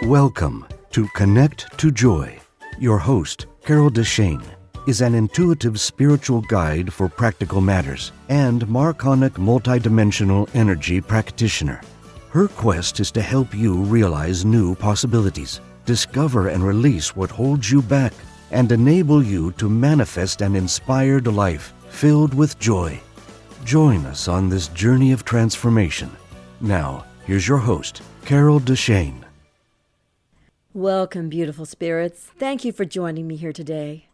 Welcome to Connect to Joy. Your host, Carol DeChaine, is an intuitive spiritual guide for practical matters and Marconic multidimensional energy practitioner. Her quest is to help you realize new possibilities, discover and release what holds you back, and enable you to manifest an inspired life filled with joy. Join us on this journey of transformation. Now, here's your host, Carol DeChaine. Welcome, beautiful spirits. Thank you for joining me here today.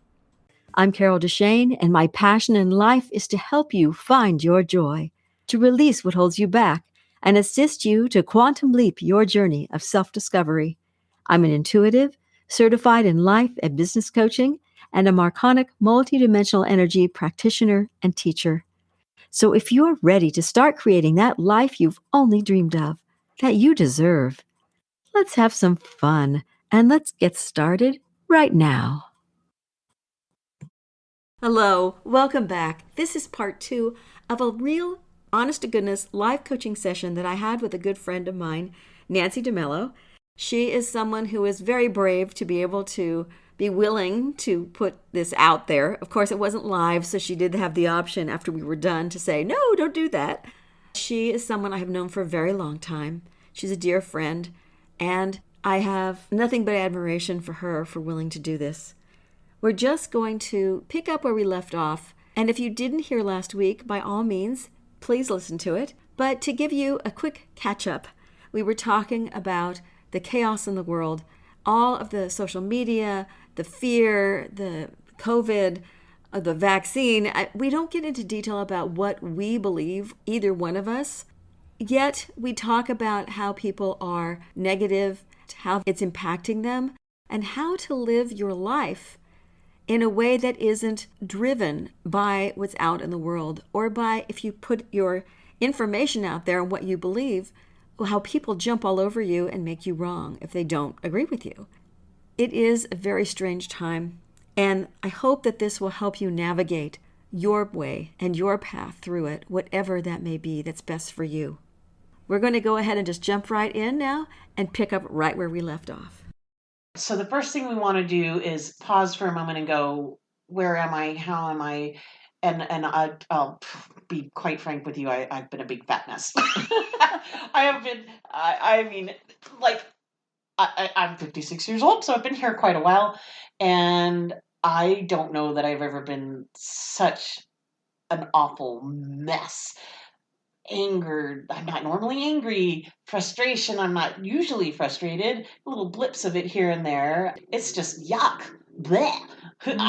I'm Carol DeChaine, and my passion in life is to help you find your joy, to release what holds you back, and assist you to quantum leap your journey of self-discovery. I'm an intuitive, certified in life and business coaching, and a Marconic multidimensional energy practitioner and teacher. So if you're ready to start creating that life you've only dreamed of, that you deserve, let's have some fun, and let's get started right now. Hello, welcome back. This is part 2 of a real, honest-to-goodness live coaching session that I had with a good friend of mine, Nancy DeMello. She is someone who is very brave to be able to be willing to put this out there. Of course, it wasn't live, so she did have the option after we were done to say, no, don't do that. She is someone I have known for a very long time. She's a dear friend. And I have nothing but admiration for her for willing to do this. We're just going to pick up where we left off. And if you didn't hear last week, by all means, please listen to it. But to give you a quick catch-up, we were talking about the chaos in the world, all of the social media, the fear, the COVID, the vaccine. We don't get into detail about what we believe, either one of us. Yet we talk about how people are negative, how it's impacting them, and how to live your life in a way that isn't driven by what's out in the world, or by, if you put your information out there and what you believe, how people jump all over you and make you wrong if they don't agree with you. It is a very strange time, and I hope that this will help you navigate your way and your path through it, whatever that may be that's best for you. We're going to go ahead and just jump right in now and pick up right where we left off. So the first thing we want to do is pause for a moment and go, where am I? How am I? And I'll be quite frank with you. I've been a big fat mess. I have been, I'm 56 years old, so I've been here quite a while. And I don't know that I've ever been such an awful mess. Anger, I'm not normally angry. Frustration, I'm not usually frustrated. Little blips of it here and there. It's just yuck. Blech. Who am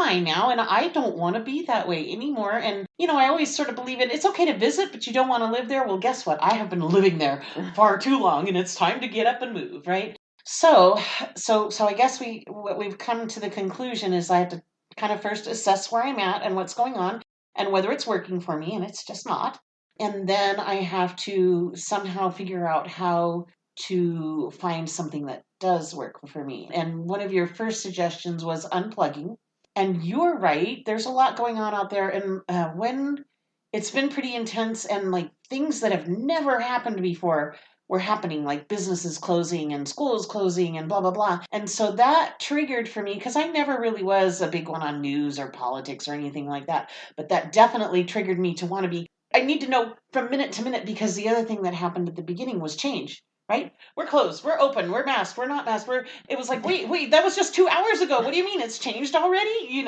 I now? And I don't want to be that way anymore. And, I always sort of believe it's okay to visit, but you don't want to live there. Well, guess what? I have been living there far too long, and it's time to get up and move, right? So I guess what we've come to the conclusion is I have to kind of first assess where I'm at and what's going on, and whether it's working for me, and it's just not. And then I have to somehow figure out how to find something that does work for me. And one of your first suggestions was unplugging. And you're right, there's a lot going on out there. And when it's been pretty intense, and like things that have never happened before were happening, like businesses closing and schools closing and blah, blah, blah. And so that triggered for me, because I never really was a big one on news or politics or anything like that. But that definitely triggered me to want to I need to know from minute to minute, because the other thing that happened at the beginning was change, right? We're closed, we're open, we're masked, we're not masked. It was like, wait, that was just 2 hours ago. What do you mean it's changed already?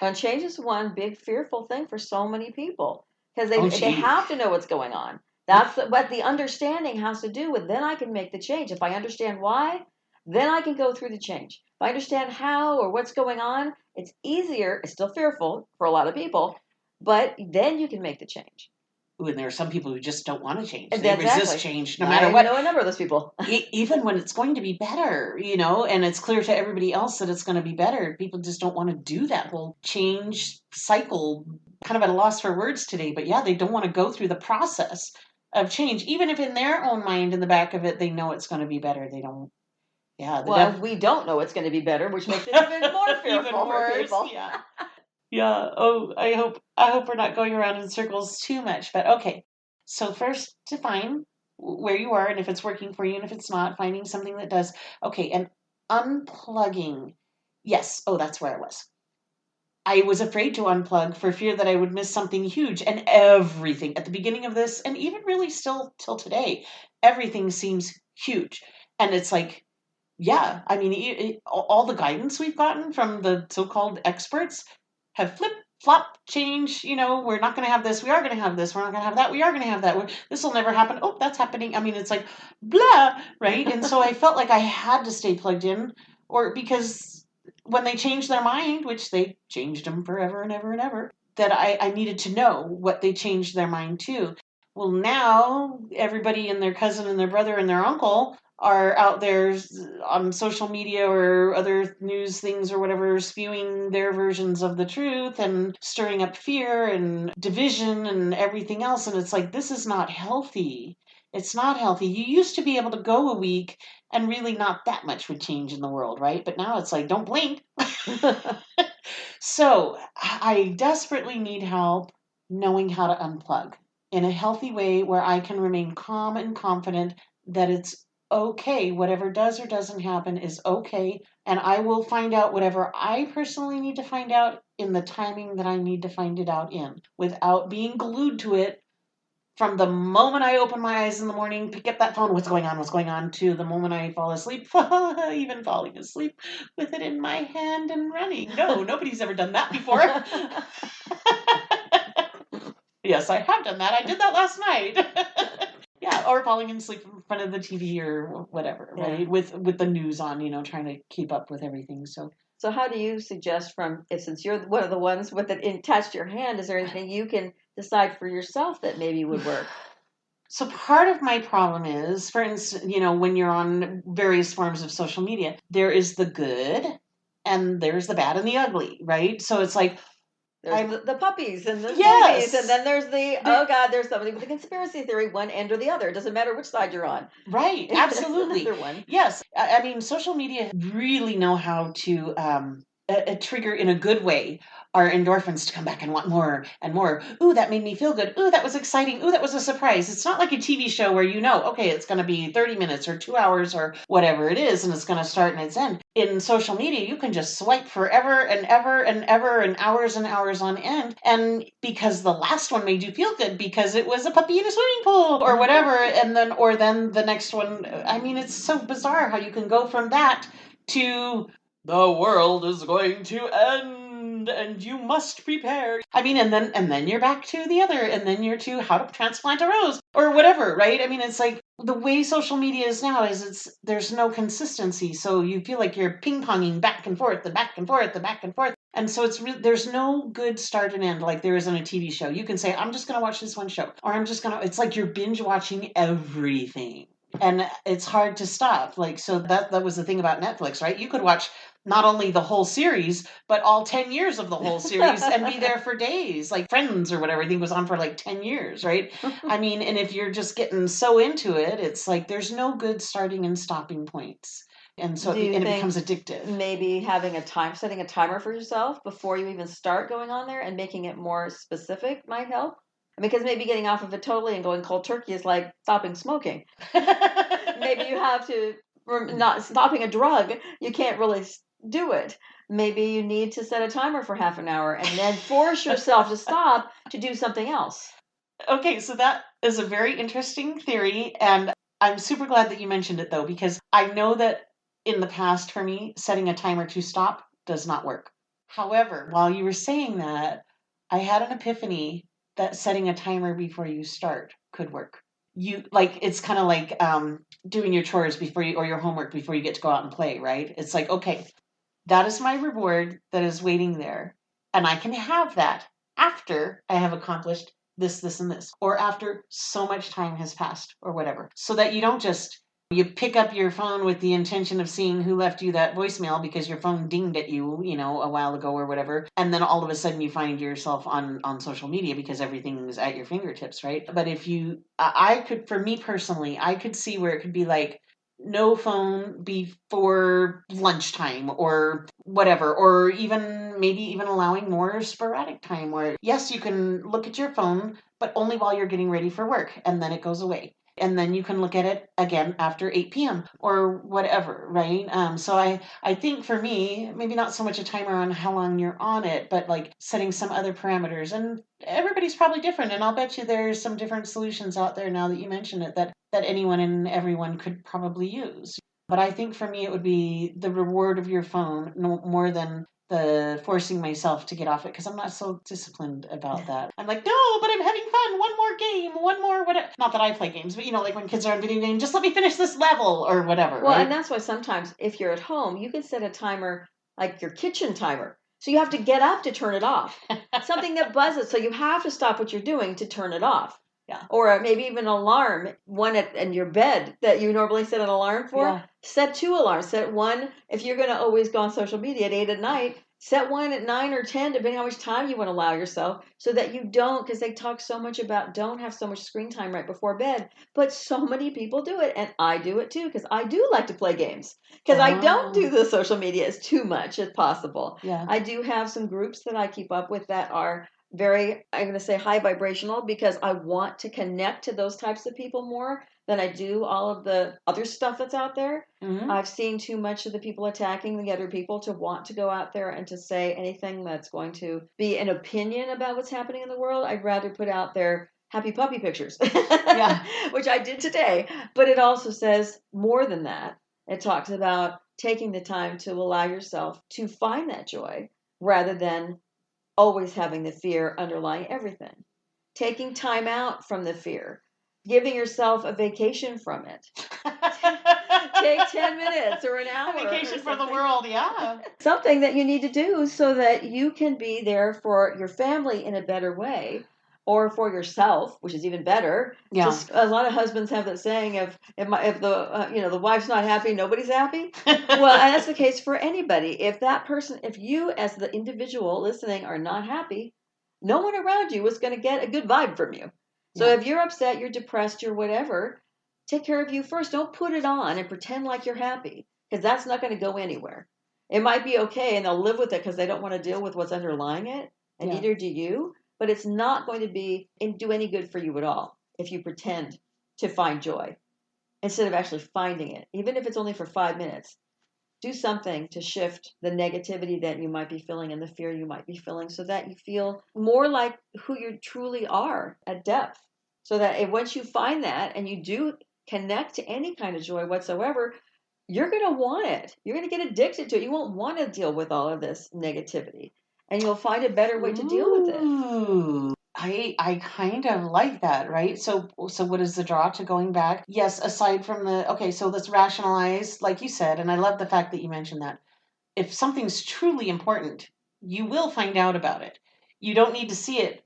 And change is one big fearful thing for so many people, because they have to know what's going on. That's what the understanding has to do with. Then I can make the change. If I understand why, then I can go through the change. If I understand how or what's going on, it's easier. It's still fearful for a lot of people, but then you can make the change. And there are some people who just don't want to change. They resist change no matter what. I know a number of those people. Even when it's going to be better, and it's clear to everybody else that it's going to be better. People just don't want to do that whole change cycle. Kind of at a loss for words today, but yeah, they don't want to go through the process of change, even if in their own mind, in the back of it, they know it's going to be better. They don't. Yeah. We don't know it's going to be better, which makes it even more fearful for people. Yeah. Yeah. Oh, I hope we're not going around in circles too much. But okay. So first, define where you are and if it's working for you, and if it's not, finding something that does. Okay, and unplugging. Yes. Oh, that's where I was. I was afraid to unplug for fear that I would miss something huge. And everything at the beginning of this, and even really still till today, everything seems huge. And it's like, yeah, I mean, all the guidance we've gotten from the so-called experts have flip, flop, change. We're not going to have this. We are going to have this. We're not going to have that. We are going to have that. This will never happen. Oh, that's happening. I mean, it's like blah, right? And so I felt like I had to stay plugged in, or because when they changed their mind, which they changed them forever and ever and ever, that I needed to know what they changed their mind to. Well, now everybody and their cousin and their brother and their uncle are out there on social media or other news things or whatever, spewing their versions of the truth and stirring up fear and division and everything else. And it's like, this is not healthy. It's not healthy. You used to be able to go a week and really not that much would change in the world, right? But now it's like, don't blink. So I desperately need help knowing how to unplug in a healthy way where I can remain calm and confident that it's okay. Whatever does or doesn't happen is okay. And I will find out whatever I personally need to find out in the timing that I need to find it out in without being glued to it from the moment I open my eyes in the morning, pick up that phone, what's going on, to the moment I fall asleep, even falling asleep with it in my hand and running. No, nobody's ever done that before. Yes, I have done that. I did that last night. Yeah, or falling asleep in front of the TV or whatever, right? With the news on, trying to keep up with everything. So how do you suggest since you're one of the ones with it attached to your hand, is there anything you can decide for yourself that maybe would work? So part of my problem is, for instance, when you're on various forms of social media, there is the good and there's the bad and the ugly, right? So it's like, there's the puppies and the yes, movies, and then there's there's somebody with a conspiracy theory, one end or the other. It doesn't matter which side you're on. Right, absolutely. One. Yes, I mean, social media really know how to trigger in a good way our endorphins to come back and want more and more. Ooh, that made me feel good. Ooh, that was exciting. Ooh, that was a surprise. It's not like a TV show where okay, it's going to be 30 minutes or 2 hours or whatever it is, and it's going to start and it's end. In social media, you can just swipe forever and ever and ever and hours on end. And because the last one made you feel good because it was a puppy in a swimming pool or whatever, and then the next one, I mean, it's so bizarre how you can go from that to the world is going to end and you must prepare. I mean, and then you're back to the other, and then you're to how to transplant a rose or whatever, right? I mean, it's like the way social media is now is there's no consistency. So you feel like you're ping-ponging back and forth, the back and forth, the back and forth. And so there's no good start and end like there is on a TV show. You can say, I'm just going to watch this one show, or it's like you're binge watching everything. And it's hard to stop. Like, so that was the thing about Netflix, right? You could watch not only the whole series, but all 10 years of the whole series and be there for days. Like Friends or whatever, I think was on for like 10 years, right? I mean, and if you're just getting so into it, it's like there's no good starting and stopping points. And so it becomes addictive. Maybe setting a timer for yourself before you even start going on there and making it more specific might help. Because maybe getting off of it totally and going cold turkey is like stopping smoking. Maybe you have to, not stopping a drug, you can't really do it. Maybe you need to set a timer for half an hour and then force yourself to stop to do something else. Okay, so that is a very interesting theory. And I'm super glad that you mentioned it, though, because I know that in the past, for me, setting a timer to stop does not work. However, while you were saying that, I had an epiphany that setting a timer before you start could work. It's kind of like doing your chores or your homework before you get to go out and play, right? It's like, okay, that is my reward that is waiting there. And I can have that after I have accomplished this, and this, or after so much time has passed or whatever. So that you don't you pick up your phone with the intention of seeing who left you that voicemail because your phone dinged at you, a while ago or whatever. And then all of a sudden you find yourself on social media because everything's at your fingertips, right? But for me personally, I could see where it could be like, no phone before lunchtime or whatever, or maybe even allowing more sporadic time where, yes, you can look at your phone, but only while you're getting ready for work, and then it goes away. And then you can look at it again after 8 p.m. or whatever, right? So I think for me, maybe not so much a timer on how long you're on it, but like setting some other parameters. And everybody's probably different. And I'll bet you there's some different solutions out there now that you mention it that anyone and everyone could probably use. But I think for me, it would be the reward of your phone no more than the forcing myself to get off it because I'm not so disciplined about that. I'm like, no, but I'm having fun. One more game, one more whatever. Not that I play games, but like when kids are on video games, just let me finish this level or whatever. Well, right? and that's why sometimes if you're at home, you can set a timer like your kitchen timer. So you have to get up to turn it off. Something that buzzes. So you have to stop what you're doing to turn it off. Yeah. Or maybe even an alarm, one in your bed that you normally set an alarm for. Yeah. Set 2 alarms. Set one if you're going to always go on social media at 8 at night. Set one at 9 or 10, depending on how much time you want to allow yourself, so that you don't, because they talk so much about don't have so much screen time right before bed. But so many people do it, and I do it too, because I do like to play games. Because I don't do the social media as too much as possible. Yeah. I do have some groups that I keep up with that are very, I'm going to say high vibrational, because I want to connect to those types of people more than I do all of the other stuff that's out there. Mm-hmm. I've seen too much of the people attacking the other people to want to go out there and to say anything that's going to be an opinion about what's happening in the world. I'd rather put out their happy puppy pictures, Yeah. which I did today. But it also says more than that. It talks about taking the time to allow yourself to find that joy rather than always having the fear underlying everything. Taking time out from the fear. Giving yourself a vacation from it. Take 10 minutes or an hour. A vacation from the world, yeah. Something that you need to do so that you can be there for your family in a better way, or for yourself, which is even better. Yeah. Just, a lot of husbands have that saying if the wife's not happy, nobody's happy. Well, and that's the case for anybody. If you as the individual listening are not happy, no one around you is going to get a good vibe from you. So if you're upset, you're depressed, you're whatever, take care of you first. Don't put it on and pretend like you're happy, because that's not going to go anywhere. It might be okay, and they'll live with it because they don't want to deal with what's underlying it, and neither do you. But it's not going to do any good for you at all if you pretend to find joy instead of actually finding it, even if it's only for 5 minutes. Do something to shift the negativity that you might be feeling and the fear you might be feeling, so that you feel more like who you truly are at depth. So that once you find that and you do connect to any kind of joy whatsoever, you're going to want it. You're going to get addicted to it. You won't want to deal with all of this negativity, and you'll find a better way to deal with it. Ooh. I kind of like that, right? So what is the draw to going back? Yes, aside from so let's rationalize, like you said, and I love the fact that you mentioned that. If something's truly important, you will find out about it. You don't need to see it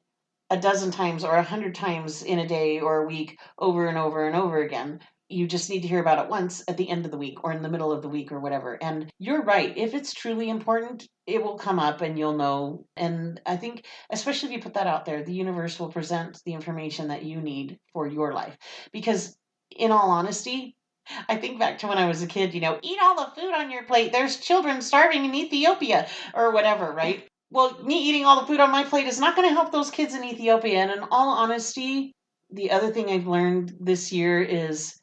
a dozen times or 100 times in a day or a week over and over and over again. You just need to hear about it once at the end of the week or in the middle of the week or whatever. And you're right. If it's truly important, it will come up and you'll know. And I think, especially if you put that out there, the universe will present the information that you need for your life. Because in all honesty, I think back to when I was a kid, eat all the food on your plate. There's children starving in Ethiopia or whatever, right? Well, me eating all the food on my plate is not going to help those kids in Ethiopia. And in all honesty, the other thing I've learned this year is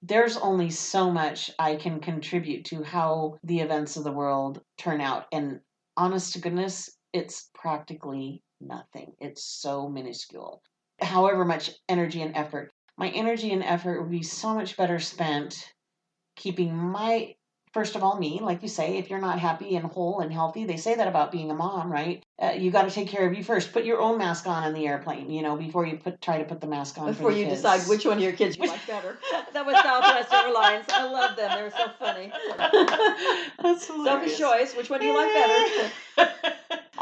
there's only so much I can contribute to how the events of the world turn out. And honest to goodness, it's practically nothing. It's so minuscule. However much energy and effort. My energy and effort would be so much better spent keeping first of all, me, like you say, if you're not happy and whole and healthy, they say that about being a mom, right? You got to take care of you first. Put your own mask on in the airplane, before you try to put the mask on before for you kids. decide which one of your kids you like better. That was Southwest Airlines. I love them. They were so funny. That's hilarious. Selfish choice. Which one do you like better?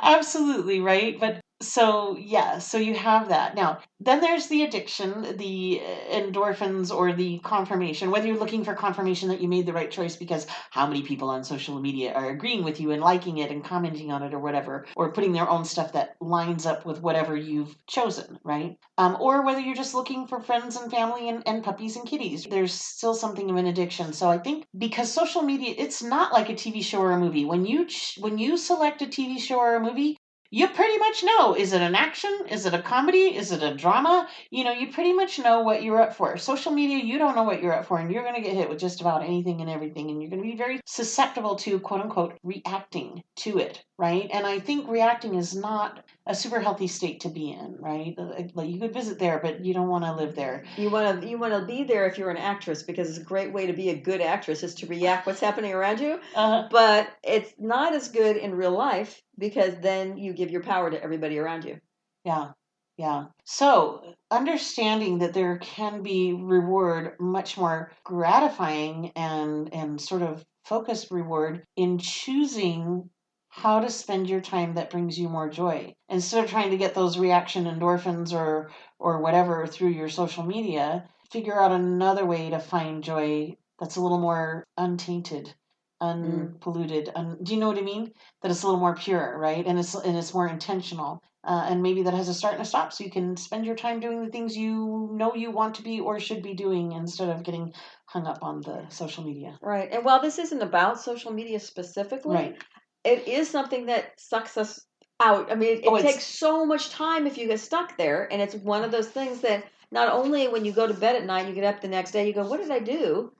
Absolutely, right? But so you have that. Now, then there's the addiction, the endorphins, or the confirmation, whether you're looking for confirmation that you made the right choice because how many people on social media are agreeing with you and liking it and commenting on it or whatever, or putting their own stuff that lines up with whatever you've chosen, right? Or whether you're just looking for friends and family and puppies and kitties. There's still something of an addiction. So I think because social media, it's not like a TV show or a movie. When you select a TV show or a movie, you pretty much know, is it an action? Is it a comedy? Is it a drama? You pretty much know what you're up for. Social media, you don't know what you're up for, and you're going to get hit with just about anything and everything, and you're going to be very susceptible to, quote unquote, reacting to it, right? And I think reacting is not a super healthy state to be in, right? Like, you could visit there, but you don't want to live there. You want to be there if you're an actress, because it's a great way to be a good actress is to react what's happening around you. But it's not as good in real life, because then you give your power to everybody around you. Yeah. Yeah. So understanding that there can be reward much more gratifying and sort of focused reward in choosing how to spend your time that brings you more joy. Instead of trying to get those reaction endorphins or whatever through your social media, figure out another way to find joy that's a little more untainted, unpolluted. Do you know what I mean? That it's a little more pure, right? And it's more intentional. And maybe that has a start and a stop, so you can spend your time doing the things you know you want to be or should be doing instead of getting hung up on the social media. Right. And while this isn't about social media specifically, Right. it is something that sucks us out. I mean, it takes so much time if you get stuck there. And it's one of those things that not only when you go to bed at night, you get up the next day, you go, what did I do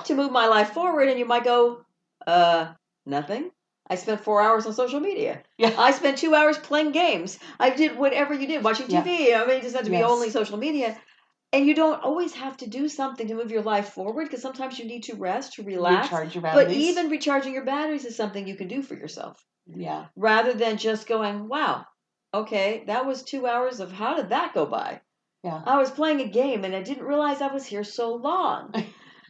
to move my life forward? And you might go, nothing. I spent 4 hours on social media. Yeah. I spent 2 hours playing games. I did whatever you did, watching TV. I mean, it doesn't have to be only social media. And you don't always have to do something to move your life forward, because sometimes you need to rest, to relax. Recharge your batteries. But even recharging your batteries is something you can do for yourself. Yeah. Rather than just going, wow, okay, that was 2 hours of how did that go by? Yeah. I was playing a game and I didn't realize I was here so long.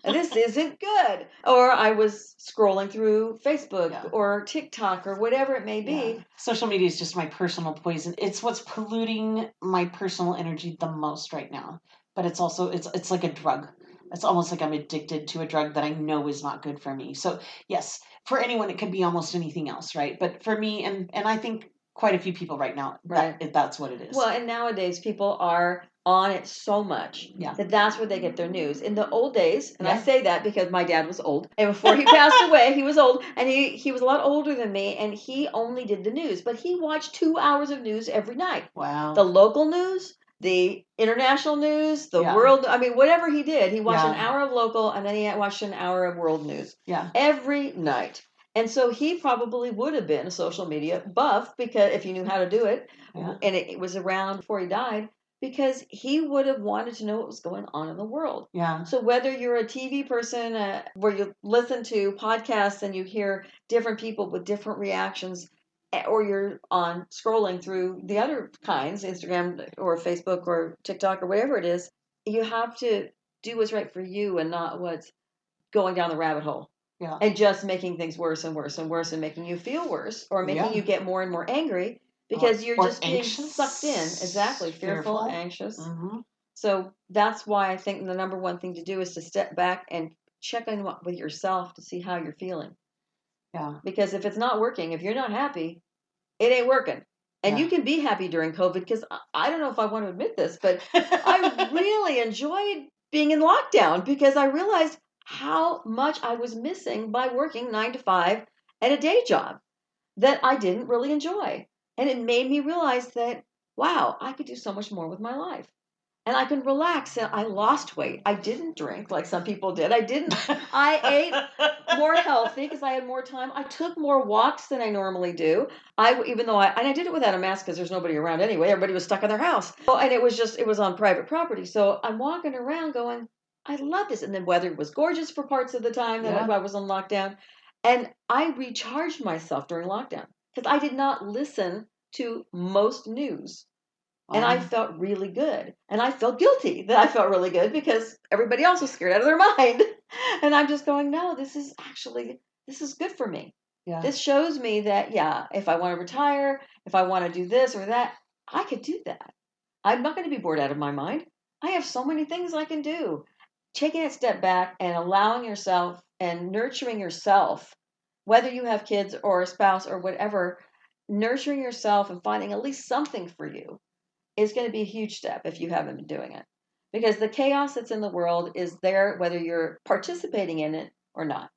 This isn't good. Or I was scrolling through Facebook or TikTok or whatever it may be. Yeah. Social media is just my personal poison. It's what's polluting my personal energy the most right now. But it's also, it's like a drug. It's almost like I'm addicted to a drug that I know is not good for me. So yes, for anyone, it could be almost anything else, right? But for me, and I think quite a few people right now, that's what it is. Well, and nowadays people are on it so much that that's where they get their news. In the old days, and I say that because my dad was old, and before he passed away, he was old, and he was a lot older than me, and he only did the news, but he watched 2 hours of news every night. Wow. The local news, the international news, the world, I mean, whatever he did, he watched an hour of local, and then he watched an hour of world news. Yeah. Every night. And so he probably would have been a social media buff, because if he knew how to do it, and it was around before he died, because he would have wanted to know what was going on in the world. Yeah. So whether you're a TV person where you listen to podcasts and you hear different people with different reactions, or you're on scrolling through the other kinds, Instagram or Facebook or TikTok or whatever it is, you have to do what's right for you and not what's going down the rabbit hole. Yeah. And just making things worse and worse and worse and making you feel worse, or making you get more and more angry because you're just anxious. being sucked in. Exactly. Fearful, anxious. Mm-hmm. So that's why I think the number one thing to do is to step back and check in with yourself to see how you're feeling. Yeah. Because if it's not working, if you're not happy, it ain't working. And you can be happy during COVID, because I don't know if I want to admit this, but I really enjoyed being in lockdown, because I realized how much I was missing by working 9 to 5 at a day job that I didn't really enjoy. And it made me realize that, wow, I could do so much more with my life. And I can relax. And I lost weight. I didn't drink like some people did. I ate more healthy because I had more time. I took more walks than I normally do. I did it without a mask because there's nobody around anyway. Everybody was stuck in their house. And it was on private property. So I'm walking around going, I love this. And the weather was gorgeous for parts of the time that I was on lockdown. And I recharged myself during lockdown because I did not listen to most news. And I felt really good. And I felt guilty that I felt really good because everybody else was scared out of their mind. And I'm just going, no, this is good for me. Yeah. This shows me that, if I want to retire, if I want to do this or that, I could do that. I'm not going to be bored out of my mind. I have so many things I can do. Taking a step back and allowing yourself and nurturing yourself, whether you have kids or a spouse or whatever, nurturing yourself and finding at least something for you is going to be a huge step if you haven't been doing it. Because the chaos that's in the world is there whether you're participating in it or not.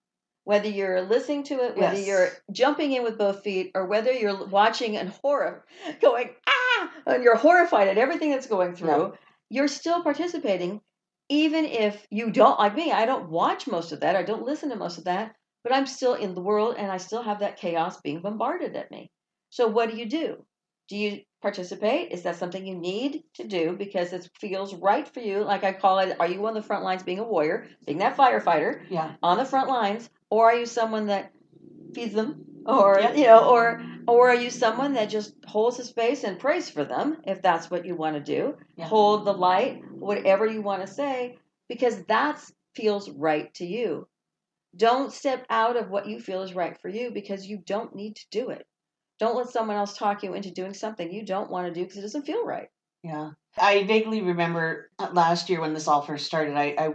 Whether you're listening to it, whether Yes. you're jumping in with both feet, or whether you're watching in horror, going, ah, and you're horrified at everything that's going through, you're still participating. Even if you don't, like me, I don't watch most of that, I don't listen to most of that, but I'm still in the world and I still have that chaos being bombarded at me. So what do? Do you participate? Is that something you need to do because it feels right for you? Like I call it, are you on the front lines being a warrior, being that firefighter on the front lines? Or are you someone that feeds them? Or, or are you someone that just holds the space and prays for them, if that's what you want to do? Hold the light, whatever you want to say, because that feels right to you. Don't step out of what you feel is right for you because you don't need to do it. Don't let someone else talk you into doing something you don't want to do because it doesn't feel right. Yeah. I vaguely remember last year when this all first started, I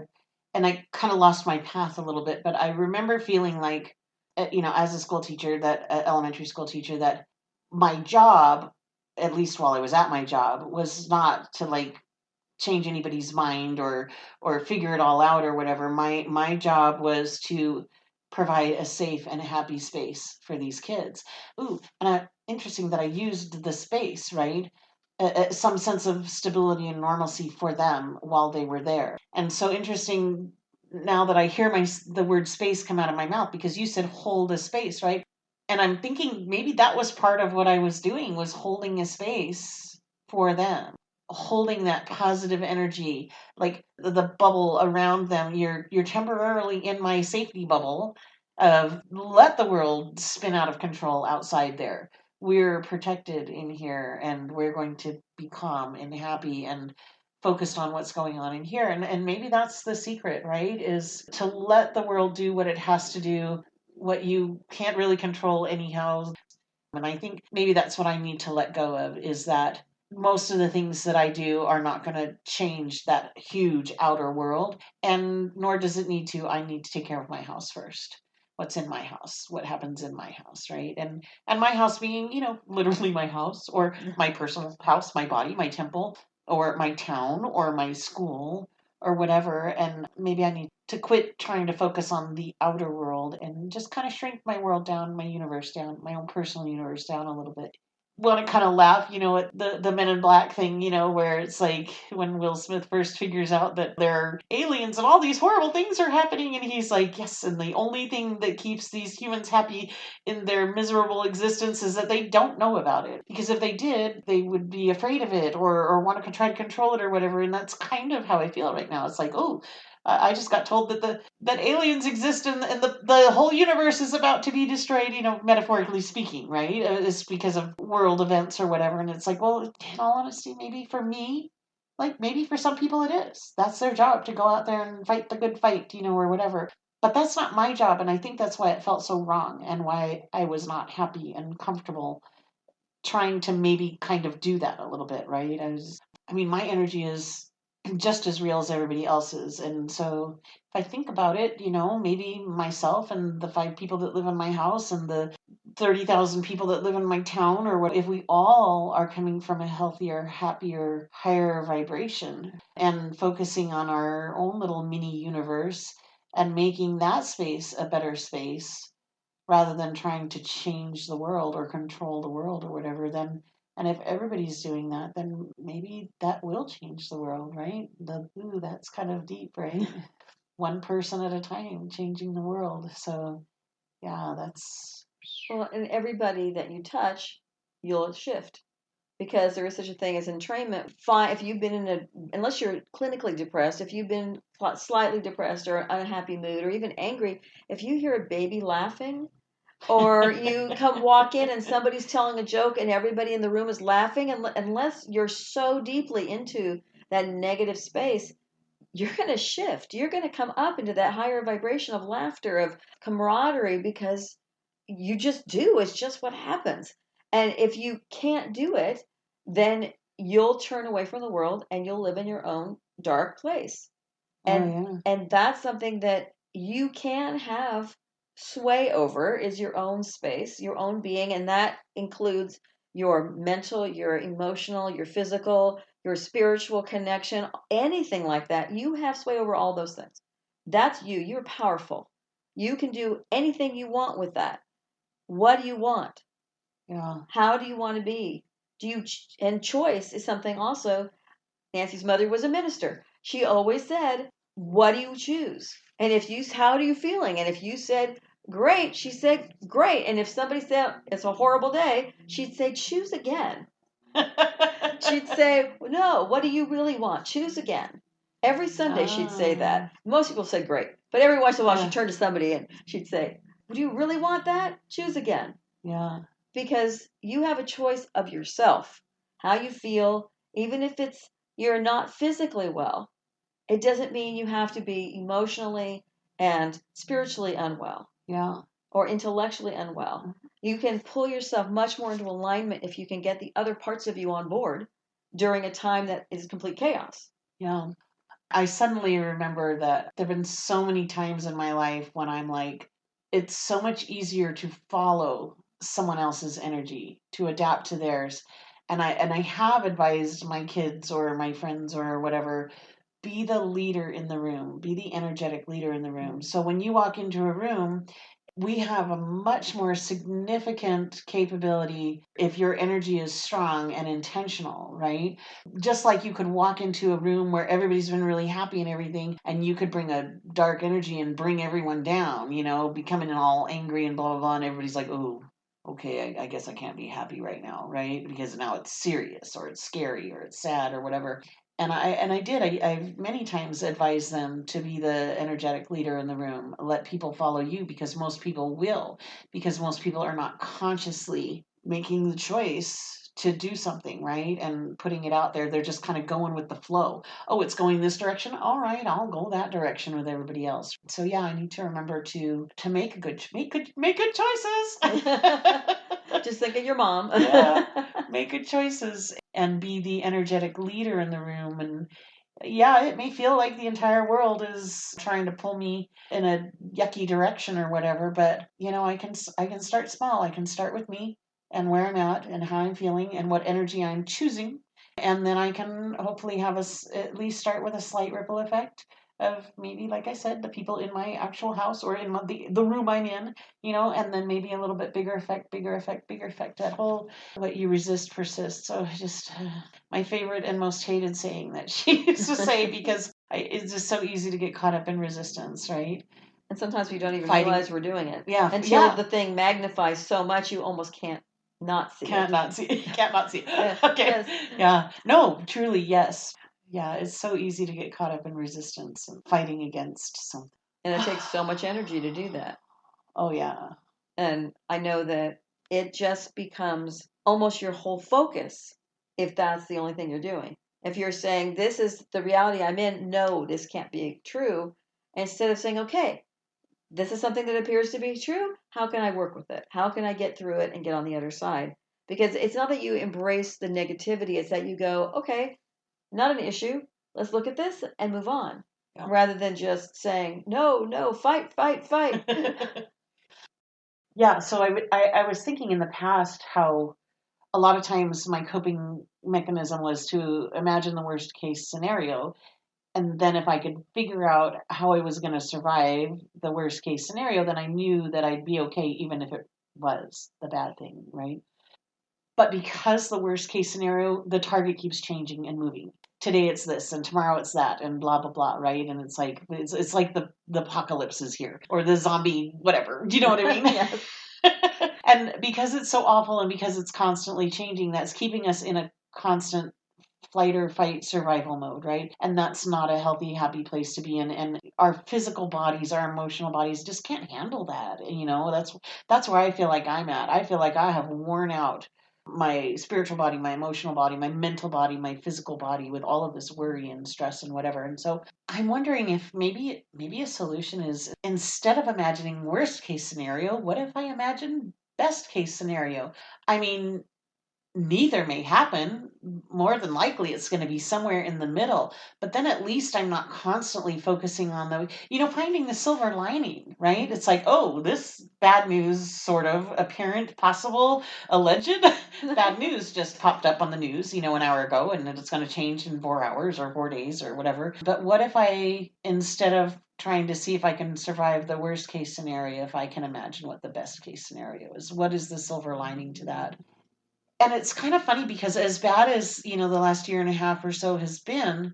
kind of lost my path a little bit, but I remember feeling like, as a school teacher, that elementary school teacher, that my job, at least while I was at my job, was not to like change anybody's mind or figure it all out or whatever. My job was to provide a safe and a happy space for these kids. Ooh, and interesting that I used the space, right? Some sense of stability and normalcy for them while they were there. And so interesting now that I hear the word space come out of my mouth, because you said hold a space, right? And I'm thinking maybe that was part of what I was doing, was holding a space for them, holding that positive energy, like the bubble around them. You're temporarily in my safety bubble of let the world spin out of control outside there. We're protected in here and we're going to be calm and happy and focused on what's going on in here. And maybe that's the secret, right? Is to let the world do what it has to do, what you can't really control anyhow. And I think maybe that's what I need to let go of, is that most of the things that I do are not going to change that huge outer world. And nor does it need to. I need to take care of my house first. What's in my house, what happens in my house, right? And my house being, literally my house, or my personal house, my body, my temple, or my town, or my school, or whatever. And maybe I need to quit trying to focus on the outer world and just kind of shrink my world down, my universe down, my own personal universe down a little bit. Want to kind of laugh, at the Men in Black thing, where it's like when Will Smith first figures out that there are aliens and all these horrible things are happening, and he's like, yes, and the only thing that keeps these humans happy in their miserable existence is that they don't know about it. Because if they did, they would be afraid of it or want to try to control it or whatever. And that's kind of how I feel right now. It's like, oh, I just got told that aliens exist and the whole universe is about to be destroyed, metaphorically speaking, right? It's because of world events or whatever. And it's like, well, in all honesty, maybe for me, like maybe for some people it is. That's their job, to go out there and fight the good fight, or whatever. But that's not my job. And I think that's why it felt so wrong and why I was not happy and comfortable trying to maybe kind of do that a little bit, right? My energy is just as real as everybody else's. And so if I think about it, maybe myself and the 5 people that live in my house and the 30,000 people that live in my town, or what, if we all are coming from a healthier, happier, higher vibration and focusing on our own little mini universe and making that space a better space, rather than trying to change the world or control the world or whatever, then, and if everybody's doing that, then maybe that will change the world, right? That's kind of deep, right? One person at a time changing the world. So yeah, that's... Well, and everybody that you touch, you'll shift. Because there is such a thing as entrainment. If you've been unless you're clinically depressed, if you've been slightly depressed or unhappy mood or even angry, if you hear a baby laughing, or you come walk in and somebody's telling a joke and everybody in the room is laughing, unless you're so deeply into that negative space, you're going to shift. You're going to come up into that higher vibration of laughter, of camaraderie, because you just do. It's just what happens. And if you can't do it, then you'll turn away from the world and you'll live in your own dark place. And that's something that you can have sway over, is your own space, your own being, and that includes your mental, your emotional, your physical, your spiritual connection, anything like that. You have sway over all those things. That's you. You're powerful. You can do anything you want with that. What do you want? Yeah. How do you want to be? And choice is something also. Nancy's mother was a minister. She always said, "What do you choose?" And how are you feeling? And if you said, "Great," she said, "Great." And if somebody said, "It's a horrible day," she'd say, "Choose again." She'd say, "No, what do you really want? Choose again." Every Sunday she'd say that. Most people said great. But every once in a while she'd turn to somebody and she'd say, "Do you really want that? Choose again." Yeah. Because you have a choice of yourself, how you feel, even if you're not physically well. It doesn't mean you have to be emotionally and spiritually unwell. Yeah. Or intellectually unwell. You can pull yourself much more into alignment if you can get the other parts of you on board during a time that is complete chaos. Yeah. I suddenly remember that there have been so many times in my life when I'm like, it's so much easier to follow someone else's energy, to adapt to theirs. And I have advised my kids or my friends or whatever, be the leader in the room, be the energetic leader in the room. So when you walk into a room, we have a much more significant capability if your energy is strong and intentional, right? Just like you could walk into a room where everybody's been really happy and everything, and you could bring a dark energy and bring everyone down, becoming all angry and blah, blah, blah. And everybody's like, oh, okay, I guess I can't be happy right now, right? Because now it's serious or it's scary or it's sad or whatever. And I've many times advised them to be the energetic leader in the room. Let people follow you because most people will, because most people are not consciously making the choice to do something, right? And putting it out there. They're just kind of going with the flow. Oh, it's going this direction. All right, I'll go that direction with everybody else. So yeah, I need to remember to make good choices. Just think of your mom. Yeah, make good choices and be the energetic leader in the room. And yeah, it may feel like the entire world is trying to pull me in a yucky direction or whatever, but I can start small. I can start with me and where I'm at and how I'm feeling and what energy I'm choosing. And then I can hopefully at least start with a slight ripple effect of maybe, like I said, the people in my actual house or in the room I'm in, and then maybe a little bit bigger effect, bigger effect, bigger effect. That whole what you resist persists. So just my favorite and most hated saying that she used to say because it's just so easy to get caught up in resistance, right? And sometimes we don't even Fighting. realize we're doing it. Yeah. Until the thing magnifies so much you almost can't not see Can't it. not see. Can't not see. Yeah, Okay. yes. Yeah. No, truly, yes. Yeah, it's so easy to get caught up in resistance and fighting against something. And it takes so much energy to do that. Oh, yeah. And I know that it just becomes almost your whole focus if that's the only thing you're doing. If you're saying, this is the reality I'm in, no, this can't be true, instead of saying, okay, this is something that appears to be true, how can I work with it? How can I get through it and get on the other side? Because it's not that you embrace the negativity, it's that you go, okay, not an issue, let's look at this and move on. Yeah. Rather than just saying, no, fight, fight, fight. Yeah, so I was thinking in the past how a lot of times my coping mechanism was to imagine the worst case scenario. And then if I could figure out how I was going to survive the worst case scenario, then I knew that I'd be okay, even if it was the bad thing, right? But because the worst case scenario, the target keeps changing and moving. Today it's this, and tomorrow it's that, and blah blah blah, right? And it's like the apocalypse is here, or the zombie whatever. Do you know what I mean? Yes. And because it's so awful, and because it's constantly changing, that's keeping us in a constant flight or fight survival mode, right? And that's not a healthy, happy place to be in. And our physical bodies, our emotional bodies just can't handle that. That's where I feel like I'm at. I feel like I have worn out my spiritual body, my emotional body, my mental body, my physical body with all of this worry and stress and whatever. And so I'm wondering if maybe a solution is, instead of imagining worst case scenario, what if I imagine best case scenario? I mean, neither may happen. More than likely, it's going to be somewhere in the middle. But then at least I'm not constantly focusing on finding the silver lining, right? It's like, oh, this bad news, sort of apparent, possible, alleged bad news just popped up on the news, an hour ago, and it's going to change in 4 hours or 4 days or whatever. But what if I, instead of trying to see if I can survive the worst case scenario, if I can imagine what the best case scenario is. What is the silver lining to that? And it's kind of funny because as bad as, the last year and a half or so has been,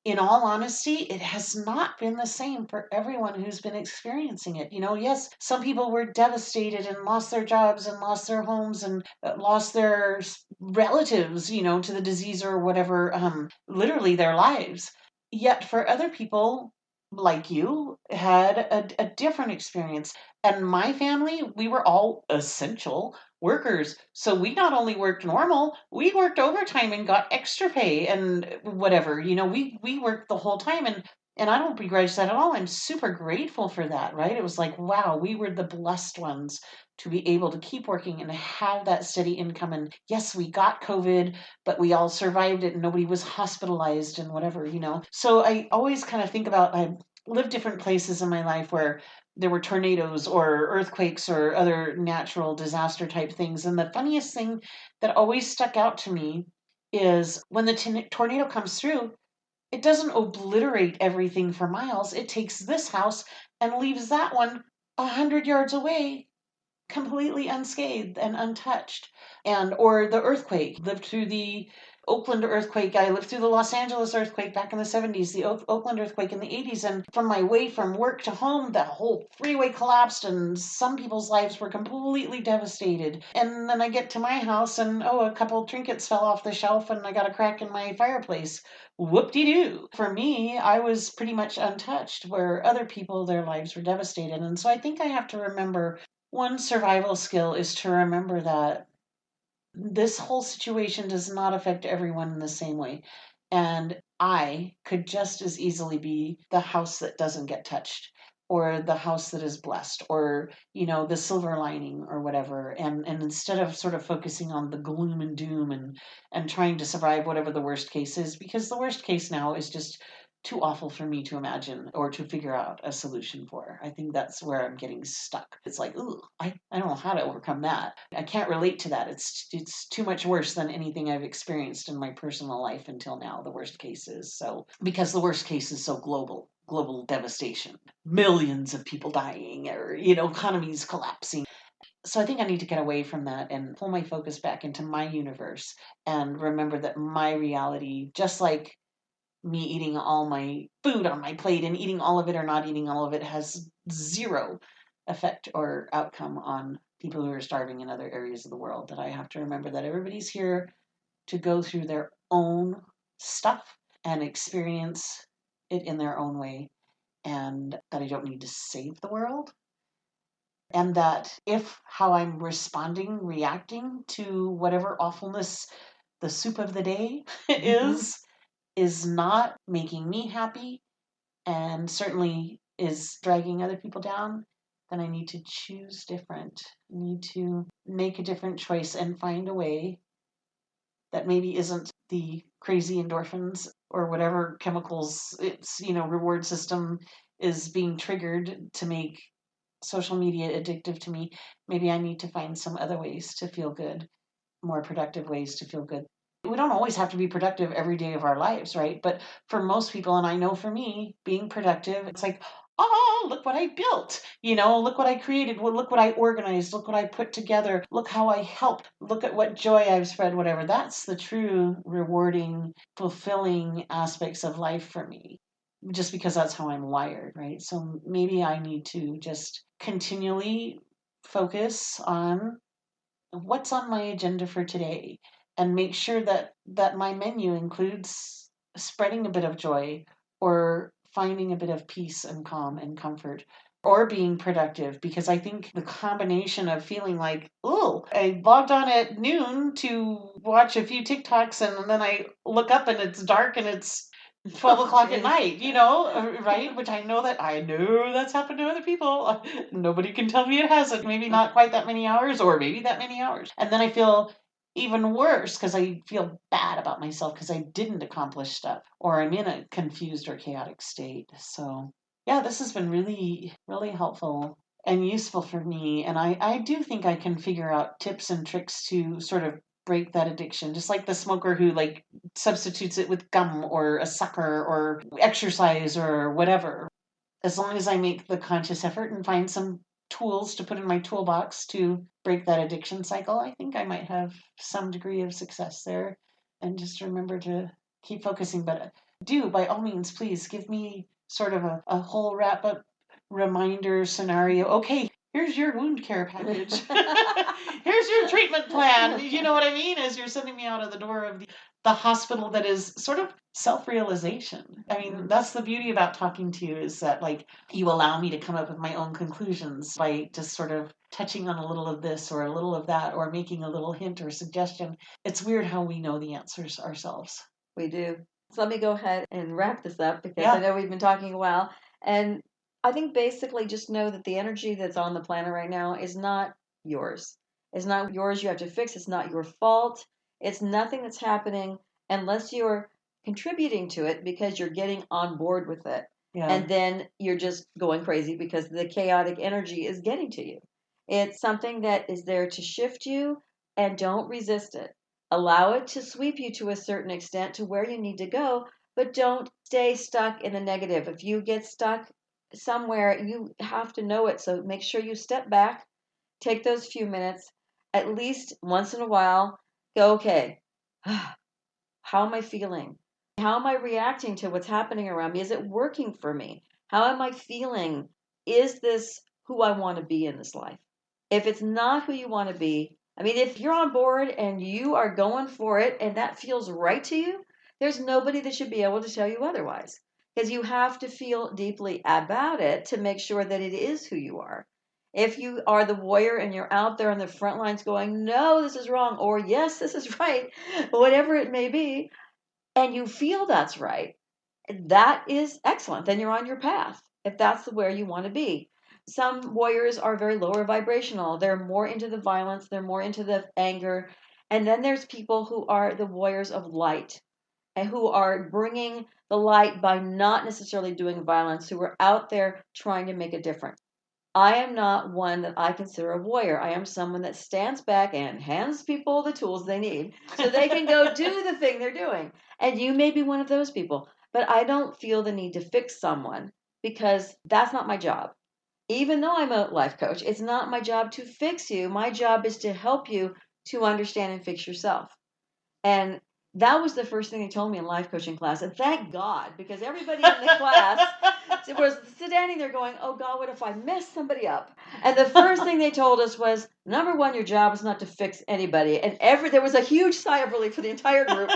in all honesty, it has not been the same for everyone who's been experiencing it. Yes, some people were devastated and lost their jobs and lost their homes and lost their relatives, to the disease or whatever, literally their lives. Yet for other people, like you, had a different experience. And my family, we were all essential workers. So we not only worked normal, we worked overtime and got extra pay and whatever. We worked the whole time, and I don't begrudge that at all. I'm super grateful for that, right? It was like, wow, we were the blessed ones to be able to keep working and have that steady income. And yes, we got COVID, but we all survived it and nobody was hospitalized and whatever. So I always kind of think about, I lived different places in my life where there were tornadoes or earthquakes or other natural disaster type things. And the funniest thing that always stuck out to me is when the tornado comes through, it doesn't obliterate everything for miles. It takes this house and leaves that one 100 yards away completely unscathed and untouched. And or the earthquake, lived through the Oakland earthquake. I lived through the Los Angeles earthquake back in the 70s, the Oakland earthquake in the 80s. And from my way from work to home, the whole freeway collapsed and some people's lives were completely devastated. And then I get to my house and, a couple trinkets fell off the shelf and I got a crack in my fireplace. Whoop-de-doo. For me, I was pretty much untouched, where other people, their lives were devastated. And so I think I have to remember, one survival skill is to remember that this whole situation does not affect everyone in the same way. And I could just as easily be the house that doesn't get touched, or the house that is blessed, or, the silver lining or whatever. And instead of sort of focusing on the gloom and doom and trying to survive whatever the worst case is, because the worst case now is just too awful for me to imagine or to figure out a solution for. I think that's where I'm getting stuck. It's like, ooh, I don't know how to overcome that. I can't relate to that. It's too much worse than anything I've experienced in my personal life until now, the worst case is. So, because the worst case is so global devastation, millions of people dying, or, economies collapsing. So I think I need to get away from that and pull my focus back into my universe and remember that my reality, just like me eating all my food on my plate and eating all of it or not eating all of it, has zero effect or outcome on people who are starving in other areas of the world. That I have to remember that everybody's here to go through their own stuff and experience it in their own way, and that I don't need to save the world. And that if how I'm reacting to whatever awfulness the soup of the day is not making me happy and certainly is dragging other people down, then I need to choose different. I need to make a different choice and find a way that maybe isn't the crazy endorphins or whatever chemicals its, reward system is being triggered to make social media addictive to me. Maybe I need to find some other ways to feel good, more productive ways to feel good. We don't always have to be productive every day of our lives, right? But for most people, and I know for me, being productive, it's like, oh, look what I built. Look what I created. Well, look what I organized. Look what I put together. Look how I helped. Look at what joy I've spread, whatever. That's the true rewarding, fulfilling aspects of life for me, just because that's how I'm wired, right? So maybe I need to just continually focus on what's on my agenda for today and make sure that my menu includes spreading a bit of joy, or finding a bit of peace and calm and comfort, or being productive. Because I think the combination of feeling like, oh, I logged on at noon to watch a few TikToks and then I look up and it's dark and it's 12 o'clock at night, right? Which I know that's happened to other people. Nobody can tell me it hasn't. Maybe not quite that many hours, or maybe that many hours. And then I feel even worse because I feel bad about myself because I didn't accomplish stuff, or I'm in a confused or chaotic state. So, yeah, this has been really, really helpful and useful for me. And I do think I can figure out tips and tricks to sort of break that addiction, just like the smoker who substitutes it with gum or a sucker or exercise or whatever. as long as I make the conscious effort and find some tools to put in my toolbox to break that addiction cycle, I think I might have some degree of success there. And just remember to keep focusing. But do, by all means, please give me sort of a whole wrap up reminder scenario. Okay, here's your wound care package. Here's your treatment plan. You know what I mean? As you're sending me out of the door of the hospital that is sort of self-realization. I mean, that's the beauty about talking to you, is that like you allow me to come up with my own conclusions by just sort of touching on a little of this or a little of that or making a little hint or suggestion. It's weird how we know the answers ourselves. We do. So let me go ahead and wrap this up because Yeah. I know we've been talking a while. And I think basically just know that the energy that's on the planet right now is not yours. It's not yours you have to fix. It's not your fault. It's nothing that's happening unless you're contributing to it because you're getting on board with it. Yeah. And then you're just going crazy because the chaotic energy is getting to you. It's something that is there to shift you, and don't resist it. Allow it to sweep you to a certain extent to where you need to go, but don't stay stuck in the negative. If you get stuck somewhere, you have to know it. So make sure you step back, take those few minutes, at least once in a while, go, okay, how am I feeling? How am I reacting to what's happening around me? Is it working for me? How am I feeling? Is this who I want to be in this life? If it's not who you want to be, I mean, if you're on board and you are going for it and that feels right to you, there's nobody that should be able to tell you otherwise. Because you have to feel deeply about it to make sure that it is who you are. If you are the warrior and you're out there on the front lines going, no, this is wrong, or yes, this is right, whatever it may be, and you feel that's right, that is excellent. Then you're on your path if that's where you want to be. Some warriors are very lower vibrational. They're more into the violence, they're more into the anger. And then there's people who are the warriors of light and who are bringing the light by not necessarily doing violence, who are out there trying to make a difference. I am not one that I consider a warrior. I am someone that stands back and hands people the tools they need so they can go do the thing they're doing. And you may be one of those people, but I don't feel the need to fix someone because that's not my job. Even though I'm a life coach, it's not my job to fix you. My job is to help you to understand and fix yourself. And that was the first thing they told me in life coaching class. And thank God, because everybody in the class was standing there going, oh God, what if I mess somebody up? And the first thing they told us was, number one, your job is not to fix anybody. And there was a huge sigh of relief for the entire group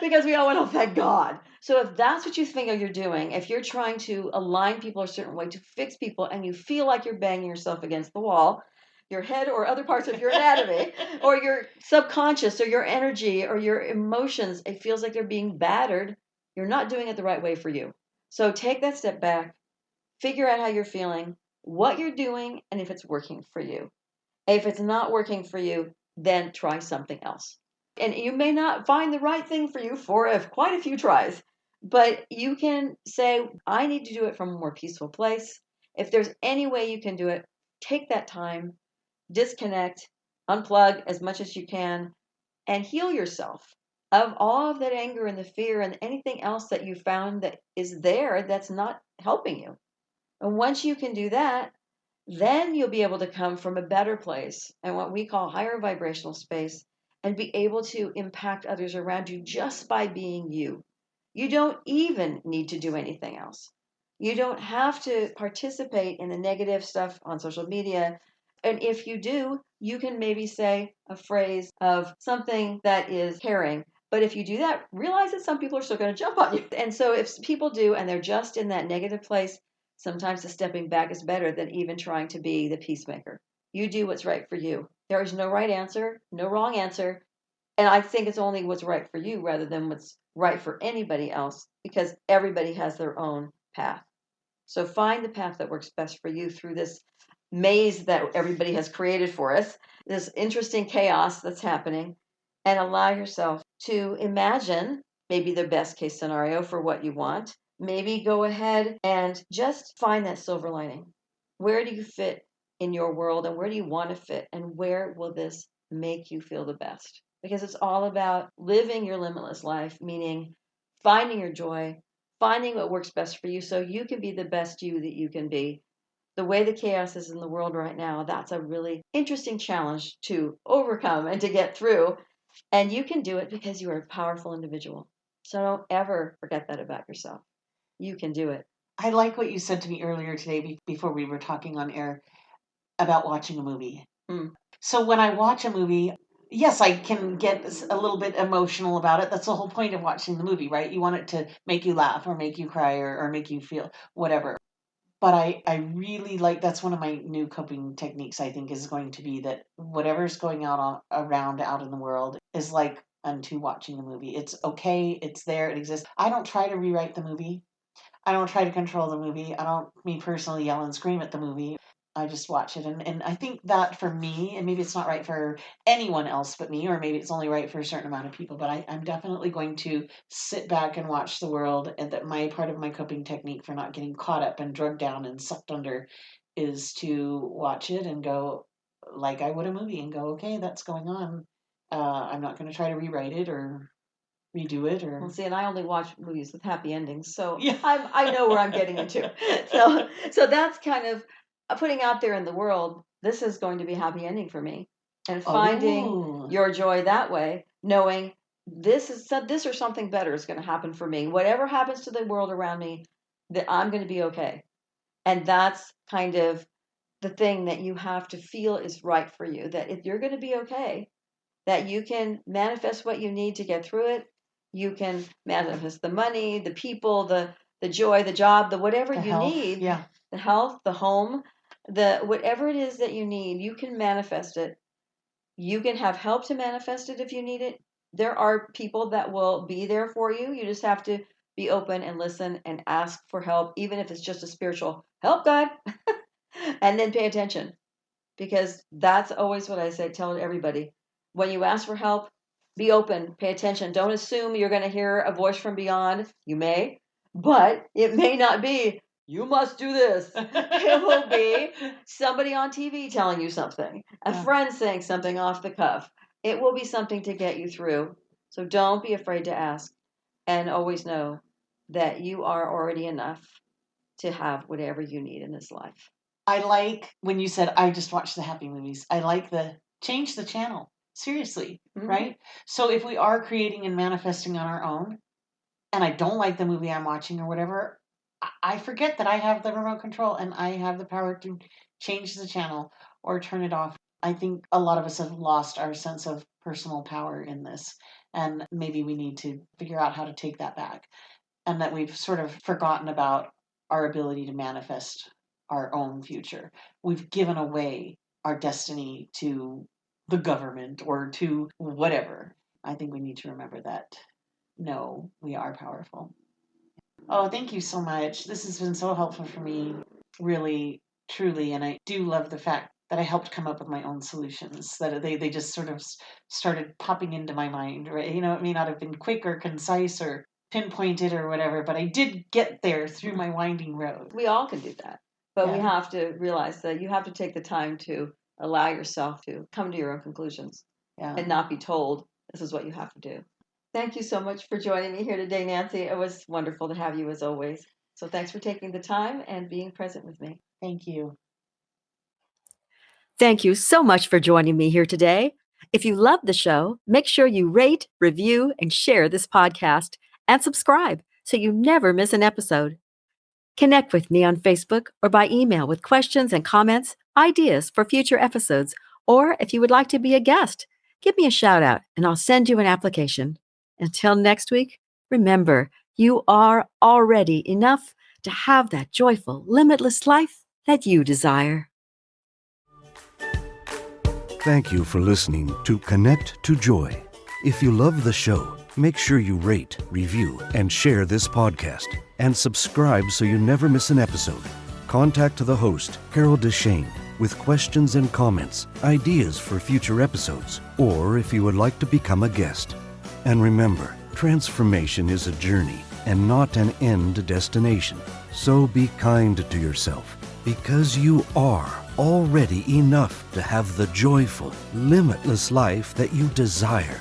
because we all went, oh, thank God. So if that's what you think you're doing, if you're trying to align people a certain way to fix people and you feel like you're banging yourself against the wall, your head or other parts of your anatomy or your subconscious or your energy or your emotions, it feels like they're being battered, you're not doing it the right way for you. So take that step back, figure out how you're feeling, what you're doing, and if it's working for you. If it's not working for you, then try something else. And you may not find the right thing for you for quite a few tries, but you can say, I need to do it from a more peaceful place. If there's any way you can do it, take that time, disconnect, unplug as much as you can, and heal yourself of all of that anger and the fear and anything else that you found that is there that's not helping you. And once you can do that, then you'll be able to come from a better place and what we call higher vibrational space and be able to impact others around you just by being you. You don't even need to do anything else. You don't have to participate in the negative stuff on social media. And if you do, you can maybe say a phrase of something that is caring. But if you do that, realize that some people are still going to jump on you. And so if people do and they're just in that negative place, sometimes the stepping back is better than even trying to be the peacemaker. You do what's right for you. There is no right answer, no wrong answer. And I think it's only what's right for you rather than what's right for anybody else because everybody has their own path. So find the path that works best for you through this maze that everybody has created for us, this interesting chaos that's happening, and allow yourself to imagine maybe the best case scenario for what you want. Maybe go ahead and just find that silver lining. Where do you fit in your world and where do you want to fit and where will this make you feel the best? Because it's all about living your limitless life, meaning finding your joy, finding what works best for you so you can be the best you that you can be. The way the chaos is in the world right now, that's a really interesting challenge to overcome and to get through. And you can do it because you are a powerful individual. So don't ever forget that about yourself. You can do it. I like what you said to me earlier today before we were talking on air about watching a movie. So when I watch a movie, yes, I can get a little bit emotional about it. That's the whole point of watching the movie, right? You want it to make you laugh or make you cry or make you feel whatever. But I really like, that's one of my new coping techniques, I think, is going to be that whatever's going around out in the world is like unto watching the movie. It's okay. It's there. It exists. I don't try to rewrite the movie. I don't try to control the movie. I don't, me personally, yell and scream at the movie. I just watch it. And I think that for me, and maybe it's not right for anyone else but me, or maybe it's only right for a certain amount of people, but I'm definitely going to sit back and watch the world. And that my part of my coping technique for not getting caught up and drugged down and sucked under is to watch it and go like I would a movie and go, okay, that's going on. I'm not going to try to rewrite it or redo it or. Well, see, and I only watch movies with happy endings, so Yeah. I know where I'm getting into. So that's kind of putting out there in the world, this is going to be a happy ending for me. And finding your joy that way, knowing this or something better is going to happen for me. Whatever happens to the world around me, that I'm going to be okay. And that's kind of the thing that you have to feel is right for you, that if you're going to be okay, that you can manifest what you need to get through it. You can manifest the money, the people, the joy, the job, the whatever you need, the health, the home, the whatever it is that you need, you can manifest it. You can have help to manifest it if you need it. There are people that will be there for you. You just have to be open and listen and ask for help, even if it's just a spiritual help, God, and then pay attention, because that's always what I say, tell everybody. When you ask for help, be open, pay attention. Don't assume you're going to hear a voice from beyond. You may, but it may not be, you must do this. It will be somebody on TV telling you something, a friend saying something off the cuff. It will be something to get you through. So don't be afraid to ask, and always know that you are already enough to have whatever you need in this life. I like when you said, I just watch the happy movies. I like the change the channel. Seriously, right? So if we are creating and manifesting on our own, and I don't like the movie I'm watching or whatever, I forget that I have the remote control and I have the power to change the channel or turn it off. I think a lot of us have lost our sense of personal power in this, and maybe we need to figure out how to take that back, and that we've sort of forgotten about our ability to manifest our own future. We've given away our destiny to the government or to whatever. I think we need to remember that. No, we are powerful. Oh, thank you so much. This has been so helpful for me, really, truly. And I do love the fact that I helped come up with my own solutions, that they just sort of started popping into my mind, right? You know, it may not have been quick or concise or pinpointed or whatever, but I did get there through my winding road. We all can do that. But we have to realize that you have to take the time to allow yourself to come to your own conclusions and not be told this is what you have to do. Thank you so much for joining me here today, Nancy. It was wonderful to have you as always. So thanks for taking the time and being present with me. Thank you. Thank you so much for joining me here today. If you love the show, make sure you rate, review, and share this podcast and subscribe so you never miss an episode. Connect with me on Facebook or by email with questions and comments, ideas for future episodes, or if you would like to be a guest, give me a shout out and I'll send you an application. Until next week, remember, you are already enough to have that joyful, limitless life that you desire. Thank you for listening to Connect to Joy. If you love the show, make sure you rate, review, and share this podcast. And subscribe so you never miss an episode. Contact the host, Carol DeChaine, with questions and comments, ideas for future episodes, or if you would like to become a guest. And remember, transformation is a journey and not an end destination. So be kind to yourself, because you are already enough to have the joyful, limitless life that you desire.